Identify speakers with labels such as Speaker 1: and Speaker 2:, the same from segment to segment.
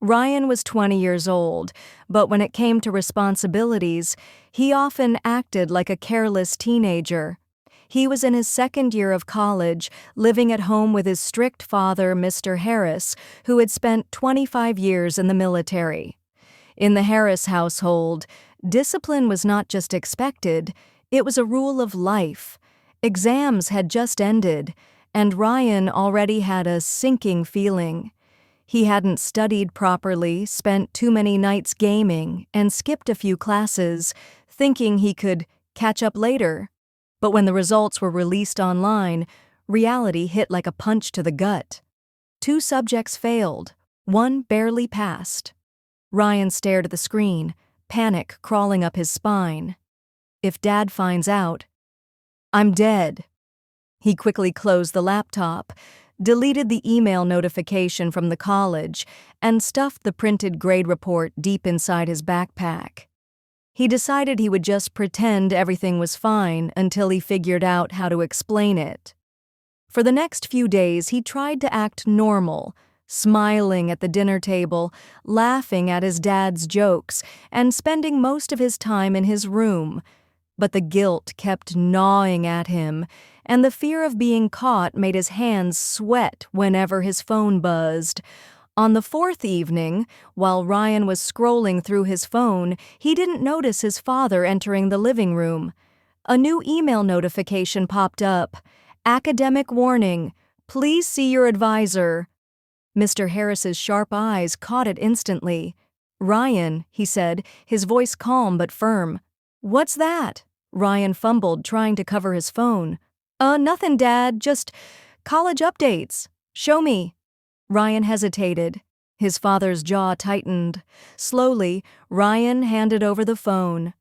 Speaker 1: Ryan was 20 years old, but when it came to responsibilities, he often acted like a careless teenager. He was in his second year of college, living at home with his strict father, Mr. Harris, who had spent 25 years in the military. In the Harris household, discipline was not just expected, it was a rule of life. Exams had just ended, and Ryan already had a sinking feeling. He hadn't studied properly, spent too many nights gaming, and skipped a few classes, thinking he could catch up later. But when the results were released online, reality hit like a punch to the gut. 2 subjects failed, 1 barely passed. Ryan stared at the screen, panic crawling up his spine. If Dad finds out, I'm dead. He quickly closed the laptop, deleted the email notification from the college, and stuffed the printed grade report deep inside his backpack. He decided he would just pretend everything was fine until he figured out how to explain it. For the next few days, he tried to act normal, smiling at the dinner table, laughing at his dad's jokes, and spending most of his time in his room. But the guilt kept gnawing at him, and the fear of being caught made his hands sweat whenever his phone buzzed. On the 4th evening, while Ryan was scrolling through his phone, he didn't notice his father entering the living room. A new email notification popped up. Academic warning. Please see your advisor. Mr. Harris's sharp eyes caught it instantly. Ryan, he said, his voice calm but firm. What's that? Ryan fumbled, trying to cover his phone. Nothing, Dad, just college updates. Show me. Ryan hesitated. His father's jaw tightened. Slowly, Ryan handed over the phone.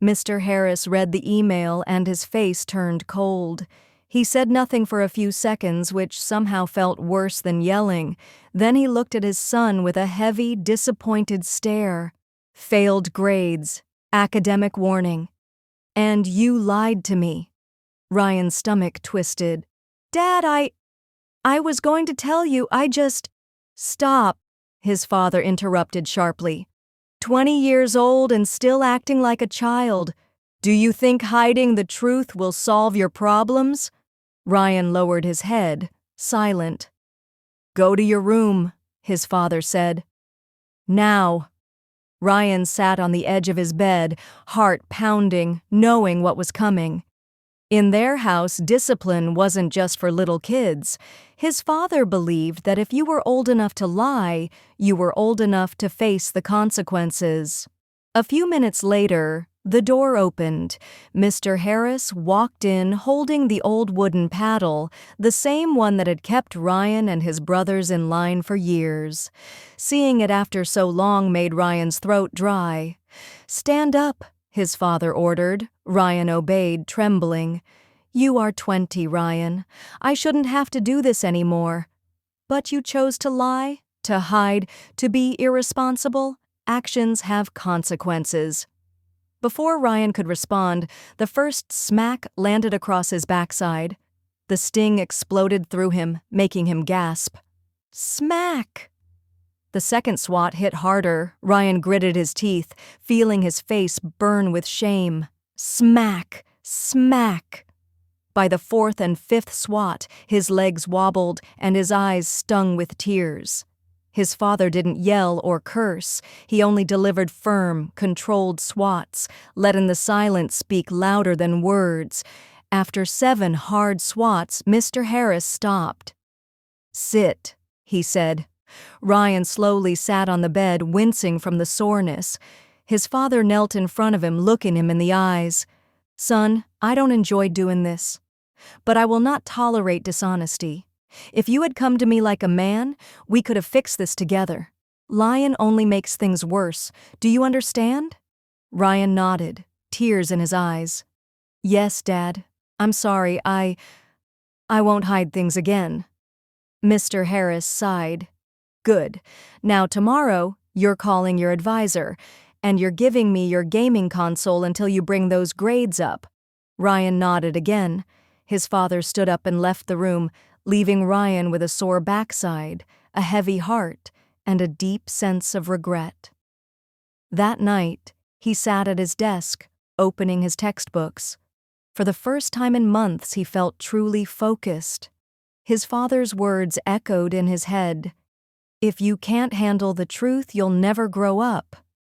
Speaker 1: Mr. Harris read the email and his face turned cold. He said nothing for a few seconds, which somehow felt worse than yelling. Then he looked at his son with a heavy, disappointed stare. Failed grades. Academic warning. And you lied to me. Ryan's stomach twisted. Dad, I was going to tell you, Stop, his father interrupted sharply. 20 years old and still acting like a child. Do you think hiding the truth will solve your problems? Ryan lowered his head, silent. Go to your room, his father said. Now. Ryan sat on the edge of his bed, heart pounding, knowing what was coming. In their house, discipline wasn't just for little kids. His father believed that if you were old enough to lie, you were old enough to face the consequences. A few minutes later, the door opened. Mr. Harris walked in holding the old wooden paddle, the same one that had kept Ryan and his brothers in line for years. Seeing it after so long made Ryan's throat dry. Stand up, his father ordered. Ryan obeyed, trembling. You are 20, Ryan. I shouldn't have to do this anymore. But you chose to lie, to hide, to be irresponsible. Actions have consequences. Before Ryan could respond, the first smack landed across his backside. The sting exploded through him, making him gasp. Smack! The second swat hit harder. Ryan gritted his teeth, feeling his face burn with shame. Smack! Smack! By the 4th and 5th swat, his legs wobbled and his eyes stung with tears. His father didn't yell or curse. He only delivered firm, controlled swats, letting the silence speak louder than words. After 7 hard swats, Mr. Harris stopped. Sit, he said. Ryan slowly sat on the bed, wincing from the soreness. His father knelt in front of him, looking him in the eyes. Son, I don't enjoy doing this, but I will not tolerate dishonesty. If you had come to me like a man, we could have fixed this together. Lying only makes things worse. Do you understand? Ryan nodded, tears in his eyes. Yes, Dad. I'm sorry. I won't hide things again. Mr. Harris sighed. Good. Now tomorrow, you're calling your advisor, and you're giving me your gaming console until you bring those grades up. Ryan nodded again. His father stood up and left the room, leaving Ryan with a sore backside, a heavy heart, and a deep sense of regret. That night, he sat at his desk, opening his textbooks. For the first time in months, he felt truly focused. His father's words echoed in his head. "If you can't handle the truth, you'll never grow up."